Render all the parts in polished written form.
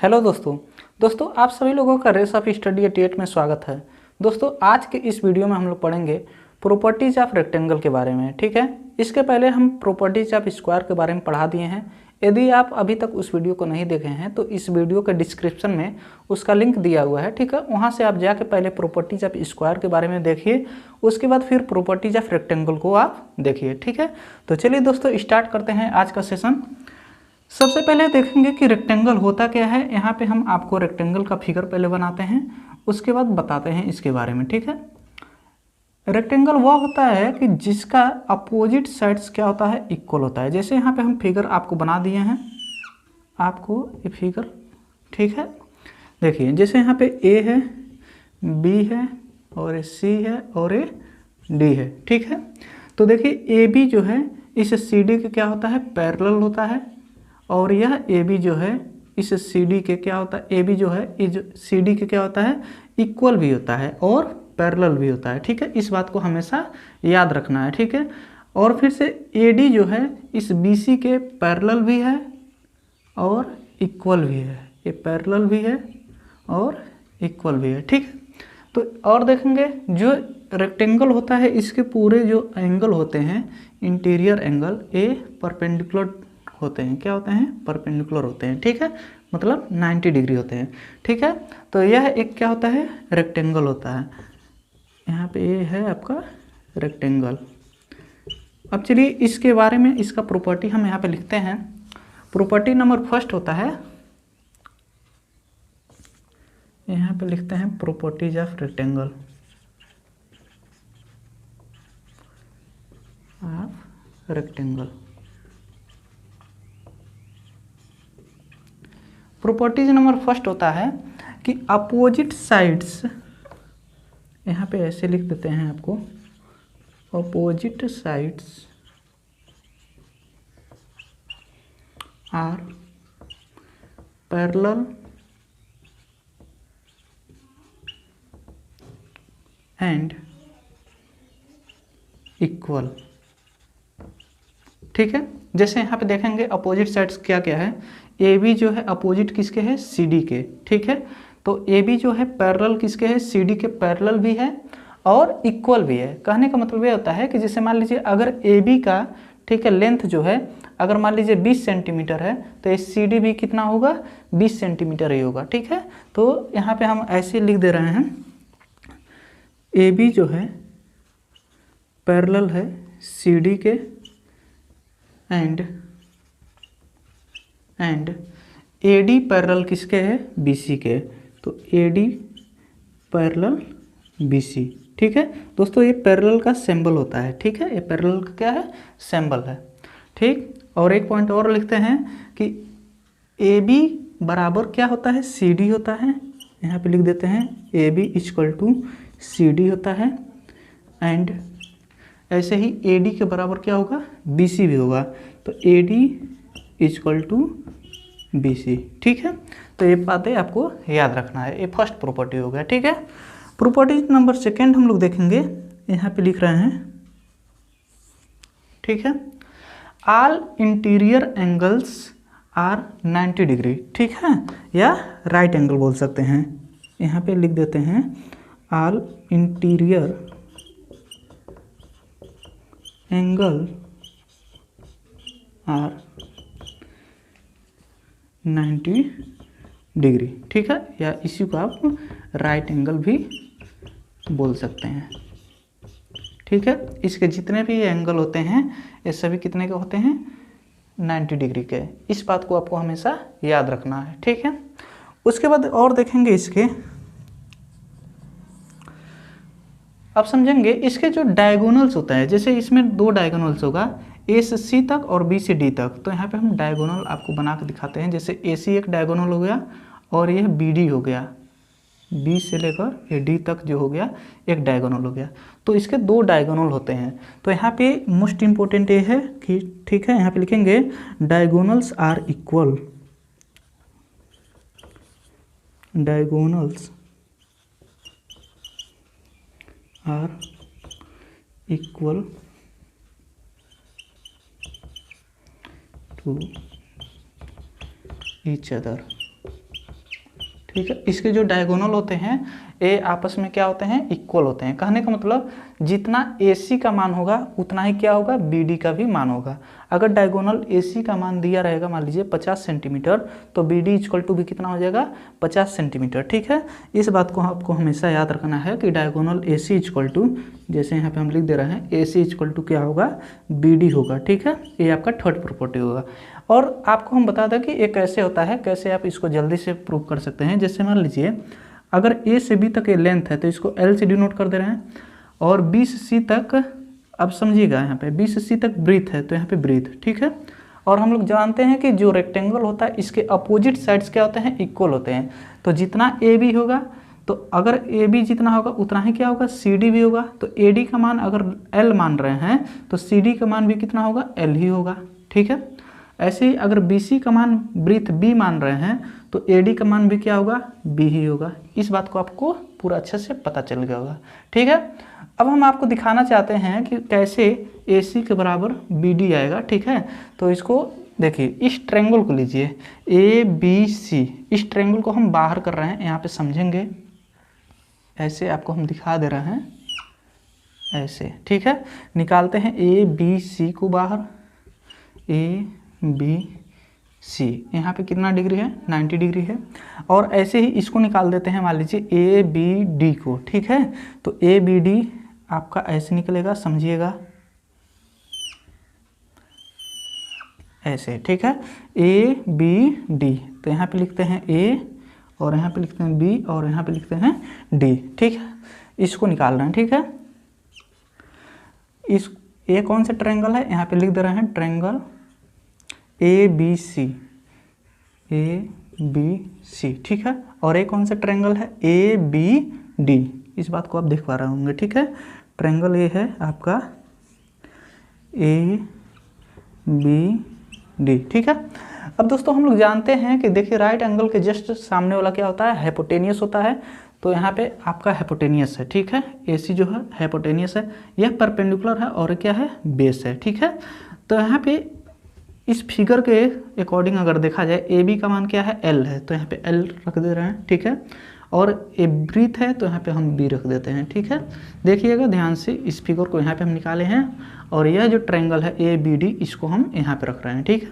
Hello दोस्तों आप सभी लोगों का रेस ऑफ स्टडी एट 8 में स्वागत है। दोस्तों आज के इस वीडियो में हम लोग पढ़ेंगे प्रॉपर्टीज ऑफ रेक्टेंगल के बारे में। ठीक है, इसके पहले हम प्रॉपर्टीज ऑफ स्क्वायर के बारे में पढ़ा दिए हैं। यदि आप अभी तक उस वीडियो को नहीं देखे हैं तो इस वीडियो के डिस्क्रिप्शन में उसका लिंक दिया हुआ है। ठीक है, वहाँ से आप जाके पहले प्रॉपर्टीज ऑफ स्क्वायर के बारे में देखिए, उसके बाद फिर प्रॉपर्टीज ऑफ रेक्टेंगल को आप देखिए। ठीक है, तो चलिए दोस्तों स्टार्ट करते हैं आज का सेशन। सबसे पहले देखेंगे कि रेक्टेंगल होता क्या है। यहाँ पे हम आपको रेक्टेंगल का फिगर पहले बनाते हैं, उसके बाद बताते हैं इसके बारे में। ठीक है, रेक्टेंगल वह होता है कि जिसका अपोजिट साइड्स क्या होता है, इक्वल होता है। जैसे यहाँ पे हम फिगर आपको बना दिए हैं, आपको ये फिगर। ठीक है, देखिए जैसे यहाँ पे ए है, बी है और ये सी है और ये डी है। ठीक है, तो देखिए ए बी जो है इस सी डी के क्या होता है, पैरेलल होता है। और यह ए बी जो है इस सी डी के क्या होता है, ए बी जो है इस सी डी के क्या होता है, इक्वल भी होता है और पैरेलल भी होता है। ठीक है, इस बात को हमेशा याद रखना है। ठीक है, और फिर से ए डी जो है इस बी सी के पैरेलल भी है और इक्वल भी है। ये पैरेलल भी है और इक्वल भी है। ठीक है, तो और देखेंगे जो रेक्टेंगल होता है इसके पूरे जो एंगल होते हैं, इंटीरियर एंगल, ए परपेंडिकुलर होते हैं। क्या होते हैं, परपेंडिकुलर होते हैं। ठीक है, मतलब 90 डिग्री होते हैं। ठीक है, तो यह एक क्या होता है, रेक्टेंगल होता है। यहाँ पे ये है आपका रेक्टेंगल। अब चलिए इसके बारे में, इसका प्रॉपर्टी हम यहाँ पे लिखते हैं। प्रॉपर्टी नंबर फर्स्ट होता है, यहाँ पे लिखते हैं properties of rectangle properties number first होता है कि अपोजिट साइड्स, यहाँ पे ऐसे लिख देते हैं आपको, opposite sides are parallel and equal. ठीक है, जैसे यहाँ पे देखेंगे अपोजिट साइड्स क्या क्या है। ए बी जो है अपोजिट किसके है, सी डी के। ठीक है, तो ए बी जो है पैरेलल किसके है, सी डी के पैरेलल भी है और इक्वल भी है। कहने का मतलब ये होता है कि जैसे मान लीजिए अगर ए बी का, ठीक है, लेंथ जो है अगर मान लीजिए 20 सेंटीमीटर है तो ये सी डी भी कितना होगा, 20 सेंटीमीटर ही होगा। ठीक है, तो यहाँ पे हम ऐसे लिख दे रहे हैं, ए बी जो है पैरेलल है सी डी के एंड ए डी पैरेलल किसके है, बी सी के। तो A D parallel B C. ठीक है दोस्तों, ये पैरेलल का सिंबल होता है। ठीक है, ये पैरेलल का क्या है, सिंबल है। ठीक, और एक पॉइंट और लिखते हैं कि ए बी बराबर क्या होता है, सी डी होता है। यहाँ पे लिख देते हैं A B equal to C D होता है एंड ऐसे ही ए डी के बराबर क्या होगा, बी सी भी होगा। तो A D equal to B C. ठीक है, तो ये बातें आपको याद रखना है। ये फर्स्ट प्रॉपर्टी हो गया। ठीक है, प्रॉपर्टी नंबर सेकेंड हम लोग देखेंगे, यहाँ पे लिख रहे हैं। ठीक है, all interior angles are 90 degree. ठीक है, या राइट एंगल बोल सकते हैं। यहाँ पे लिख देते हैं all interior angle are 90 degree. ठीक है, या इसी को आप राइट एंगल भी बोल सकते हैं। ठीक है, इसके जितने भी एंगल होते हैं ये सभी कितने के होते हैं, 90 डिग्री के। इस बात को आपको हमेशा याद रखना है। ठीक है, उसके बाद और देखेंगे इसके, अब समझेंगे इसके जो डायगोनल्स होता है। जैसे इसमें दो डायगोनल्स होगा, ए से सी तक और बी से डी तक। तो यहाँ पे हम डायगोनल आपको बना के दिखाते हैं। जैसे ए सी एक डायगोनल हो गया और यह बी डी हो गया, बी से लेकर ये डी तक जो हो गया एक डायगोनल हो गया। तो इसके दो डायगोनल होते हैं। तो यहाँ पे मोस्ट इम्पोर्टेंट ये है कि, ठीक है, यहाँ पे लिखेंगे diagonals are equal, diagonals are equal to each other। ठीक है। इसके जो डायगोनल होते हैं ये आपस में क्या होते हैं, इक्वल होते हैं। कहने का मतलब जितना AC का मान होगा उतना ही क्या होगा, BD का भी मान होगा। अगर डायगोनल AC का मान दिया रहेगा मान लीजिए 50 सेंटीमीटर, तो BD इक्वल टू भी कितना हो जाएगा, 50 सेंटीमीटर। ठीक है, इस बात को आपको हमेशा याद रखना है कि डायगोनल AC इक्वल टू, जैसे यहाँ पे हम लिख दे रहे हैं, AC इक्वल टू क्या होगा, BD होगा। ठीक है, ये आपका थर्ड प्रॉपर्टी होगा। और आपको हम बता दें कि ये कैसे होता है, कैसे आप इसको जल्दी से प्रूव कर सकते हैं। जैसे मान लीजिए अगर A से B तक ये लेंथ है तो इसको L से डिनोट कर दे रहे हैं, और B से C तक, अब समझिएगा यहाँ पे B से C तक ब्रीथ है तो यहाँ पे ब्रीथ। ठीक है, और हम लोग जानते हैं कि जो रेक्टेंगल होता है इसके अपोजिट साइड्स क्या होते हैं, इक्वल होते हैं। तो जितना AB होगा, तो अगर AB जितना होगा उतना ही क्या होगा, CD भी होगा। तो AD का मान अगर L मान रहे हैं तो CD का मान भी कितना होगा, L ही होगा। ठीक है, ऐसे ही अगर BC का मान ब्रीथ B मान रहे हैं तो AD का मान भी क्या होगा, B ही होगा। इस बात को आपको पूरा अच्छे से पता चल गया होगा। ठीक है, अब हम आपको दिखाना चाहते हैं कि कैसे AC के बराबर BD आएगा। ठीक है, तो इसको देखिए, इस ट्रायंगल को लीजिए ABC, इस ट्रायंगल को हम बाहर कर रहे हैं, यहाँ पे समझेंगे, ऐसे आपको हम दिखा दे रहे हैं, ऐसे। ठीक है, निकालते हैं ABC को बाहर, ABC, यहाँ पे कितना डिग्री है, 90 डिग्री है। और ऐसे ही इसको निकाल देते हैं मान लीजिए ABD को। ठीक है, तो ABD आपका ऐसे निकलेगा, समझिएगा ऐसे। ठीक है, ABD, तो यहाँ पे लिखते हैं A, और यहाँ पे लिखते हैं B, और यहाँ पे लिखते हैं D। ठीक है, इसको निकाल रहे हैं। ठीक है, इस ये कौन सा ट्रायंगल है, यहाँ पे लिख दे रहे हैं ट्रायंगल ABC, ABC। ठीक है, और ये कौन सा ट्रायंगल है, ABD। इस बात को आप देख पा रहे होंगे। ठीक है, ट्रायंगल ये है आपका ABD। ठीक है, अब दोस्तों हम लोग जानते हैं कि देखिए राइट एंगल के जस्ट सामने वाला क्या होता है, हाइपोटेनियस होता है। तो यहाँ पे आपका हाइपोटेनियस है। ठीक है, AC जो है हाइपोटेनियस है, यह परपेंडिकुलर है, और क्या है, बेस है। ठीक है, तो यहाँ पे इस फिगर के अकॉर्डिंग अगर देखा जाए AB का मान क्या है, L है, तो यहाँ पे L रख दे रहे हैं। ठीक है, और ए ब्रीथ है तो यहाँ पे हम B रख देते हैं। ठीक है, देखिएगा ध्यान से, इस फिगर को यहाँ पे हम निकाले हैं, और यह जो ट्रायंगल है ABD इसको हम यहाँ पे रख रहे हैं। ठीक है,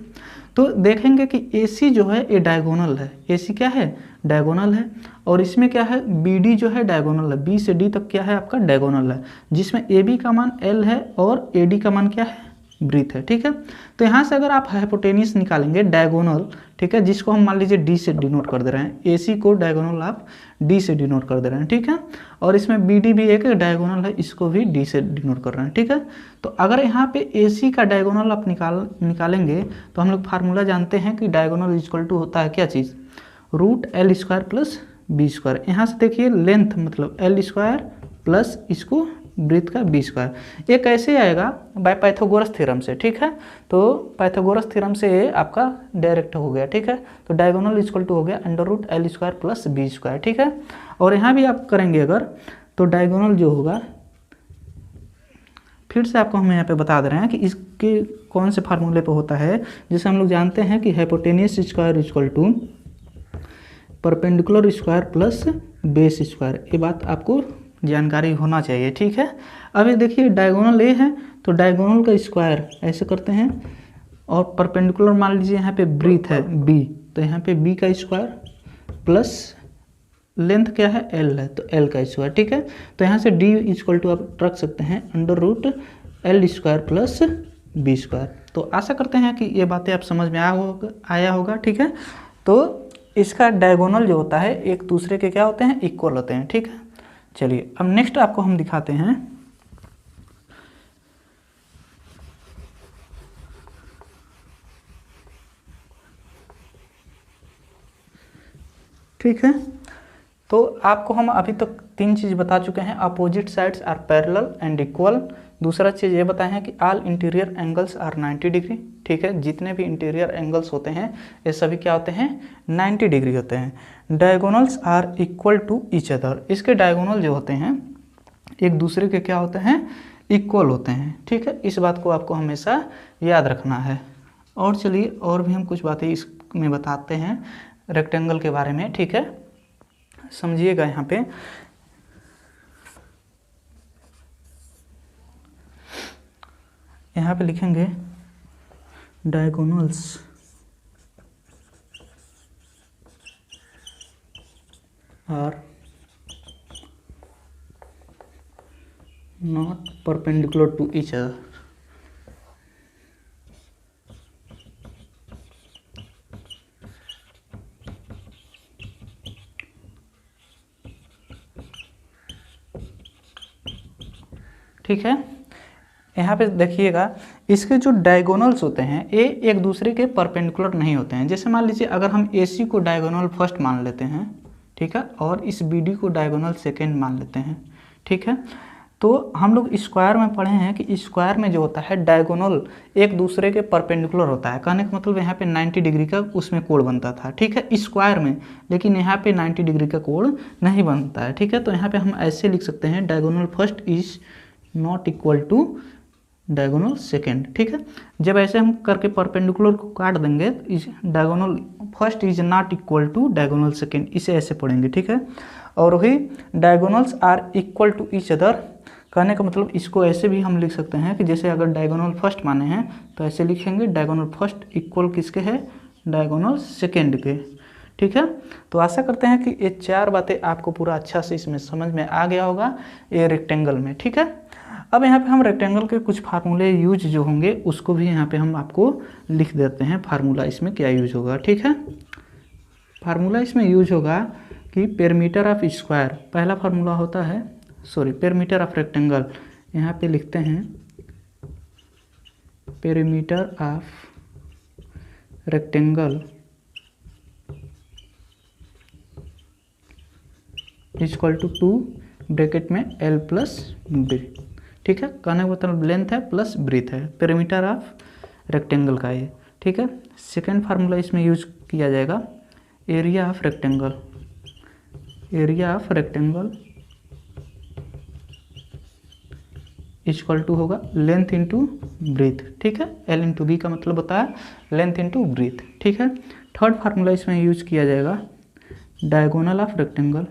तो देखेंगे कि AC जो है ये डायगोनल है, AC क्या है, डायगोनल है, और इसमें क्या है, BD जो है डायगोनल है, B से D तक क्या है आपका डायगोनल है, जिसमें AB का मान L है और AD का मान क्या है, ब्रीथ है। ठीक है, तो यहाँ से अगर आप हाइपोटेनियस निकालेंगे डायगोनल, ठीक है, जिसको हम मान लीजिए D से डिनोट कर दे रहे हैं, AC को डायगोनल आप D से डिनोट कर दे रहे हैं। ठीक है, और इसमें BD भी एक डायगोनल है, इसको भी D से डिनोट कर रहे हैं। ठीक है, तो अगर यहाँ पे AC का डायगोनल आप निकालेंगे तो हम लोग फार्मूला जानते हैं कि डायगोनल इक्वल टू होता है क्या चीज़, √L² प्लस B²। यहाँ से देखिए लेंथ मतलब L² प्लस इसको ब्रीथ का B²। ये कैसे आएगा, बाय पाइथागोरस थ्योरम से। ठीक है, तो पाइथागोरस थ्योरम से आपका डायरेक्ट हो गया। ठीक है, तो डायगोनल इक्वल टू हो गया √L² प्लस B²। ठीक है, और यहाँ भी आप करेंगे अगर, तो डायगोनल जो होगा, फिर से आपको हम यहाँ पे बता दे रहे हैं कि इसके कौन से फार्मूले पे होता है, जिसे हम लोग जानते हैं कि hypotenuse square equal to perpendicular square plus base square. ये बात आपको जानकारी होना चाहिए। ठीक है, अभी देखिए डायगोनल A है तो डायगोनल का स्क्वायर ऐसे करते हैं, और परपेंडिकुलर मान लीजिए यहाँ पे ब्रीथ है B, तो यहाँ पे B का स्क्वायर प्लस लेंथ क्या है, L है, तो L का स्क्वायर। ठीक है, तो यहाँ से D इक्वल टू आप रख सकते हैं √L² प्लस B²। तो आशा करते हैं कि ये बातें आप समझ में आया होगा। ठीक है, तो इसका डायगोनल जो होता है एक दूसरे के क्या होते हैं, इक्वल होते हैं। ठीक है, चलिए अब नेक्स्ट आपको हम दिखाते हैं। ठीक है, तो आपको हम अभी तक 3 चीज़ बता चुके हैं, opposite sides are parallel and equal. दूसरा चीज़ ये बताए हैं कि all interior angles are 90 degree. ठीक है, जितने भी इंटीरियर एंगल्स होते हैं ये सभी क्या होते हैं, 90 डिग्री होते हैं। Diagonals are equal to each other, इसके डायगोनल जो होते हैं एक दूसरे के क्या होते हैं, इक्वल होते हैं। ठीक है, इस बात को आपको हमेशा याद रखना है। और चलिए और भी हम कुछ बातें इसमें बताते हैं रेक्टेंगल के बारे में। ठीक है, समझिएगा। यहाँ पे लिखेंगे diagonals are not perpendicular to each other. ठीक है, यहाँ पे देखिएगा इसके जो डायगोनल्स होते हैं ये एक दूसरे के परपेंडिकुलर नहीं होते हैं। जैसे मान लीजिए अगर हम AC को डायगोनल फर्स्ट मान लेते हैं, ठीक है, और इस BD को डायगोनल सेकेंड मान लेते हैं, ठीक है, तो हम लोग स्क्वायर में पढ़े हैं कि स्क्वायर में जो होता है डायगोनल एक दूसरे के परपेंडिकुलर होता है। कहने का मतलब यहाँ पे 90 डिग्री का उसमें कोण बनता था, ठीक है, स्क्वायर में, लेकिन यहाँ पे 90 डिग्री का कोण नहीं बनता है। ठीक है, तो यहाँ पे हम ऐसे लिख सकते हैं diagonal first is not equal to diagonal second. ठीक है, जब ऐसे हम करके परपेंडिकुलर को काट देंगे diagonal first is not equal to diagonal second, इसे ऐसे पढ़ेंगे। ठीक है, और वही diagonals are equal to each other, कहने का मतलब इसको ऐसे भी हम लिख सकते हैं कि जैसे अगर डायगोनल फर्स्ट माने हैं तो ऐसे लिखेंगे डायगोनल फर्स्ट इक्वल किसके है, डायगोनल सेकेंड के। ठीक है, तो आशा करते हैं कि ये चार बातें आपको पूरा अच्छा से इसमें समझ में आ गया होगा ये रेक्टेंगल में। ठीक है, अब यहाँ पे हम रेक्टेंगल के कुछ फार्मूले यूज जो होंगे उसको भी यहाँ पे हम आपको लिख देते हैं। फार्मूला इसमें क्या यूज होगा, ठीक है, फार्मूला इसमें यूज होगा कि पेरीमीटर ऑफ स्क्वायर, पहला फार्मूला होता है, सॉरी, पेरीमीटर ऑफ रेक्टेंगल, यहाँ पे लिखते हैं perimeter of rectangle equal to 2 bracket में L प्लस B। ठीक है, कहने का मतलब लेंथ है प्लस ब्रीथ है, पेरीमीटर ऑफ रेक्टेंगल का ये। ठीक है, सेकेंड फार्मूला इसमें यूज किया जाएगा area of rectangle, area of rectangle equal to होगा लेंथ इंटू ब्रीथ। ठीक है, L इंटू B का मतलब होता है लेंथ इंटू ब्रीथ। ठीक है, थर्ड फार्मूला इसमें यूज किया जाएगा डायगोनल ऑफ रेक्टेंगल,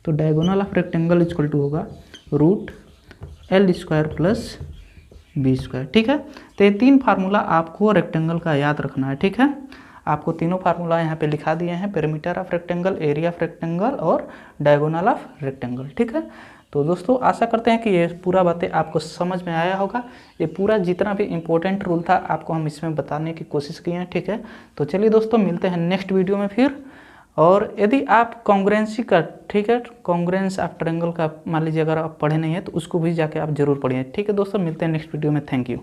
तो diagonal of rectangle equal to होगा root L square plus B square. ठीक है, तो ये तीन फार्मूला आपको रेक्टेंगल का याद रखना है। ठीक है, आपको तीनों फार्मूला यहाँ पे लिखा दिए हैं, perimeter of rectangle, area of rectangle और डायगोनल ऑफ रेक्टेंगल। ठीक है, तो दोस्तों आशा करते हैं कि ये पूरा बातें आपको समझ में आया होगा। ये पूरा जितना भी इम्पोर्टेंट रूल था आपको हम इसमें बताने की कोशिश किए हैं। ठीक है, तो चलिए दोस्तों मिलते हैं नेक्स्ट वीडियो में फिर। और यदि आप कॉन्ग्रुएंसी का, ठीक है, कॉन्ग्रुएंस ऑफ ट्रायंगल का मान लीजिए अगर आप पढ़े नहीं है तो उसको भी जाके आप जरूर पढ़िए। ठीक है दोस्तों, मिलते हैं नेक्स्ट वीडियो में। Thank you.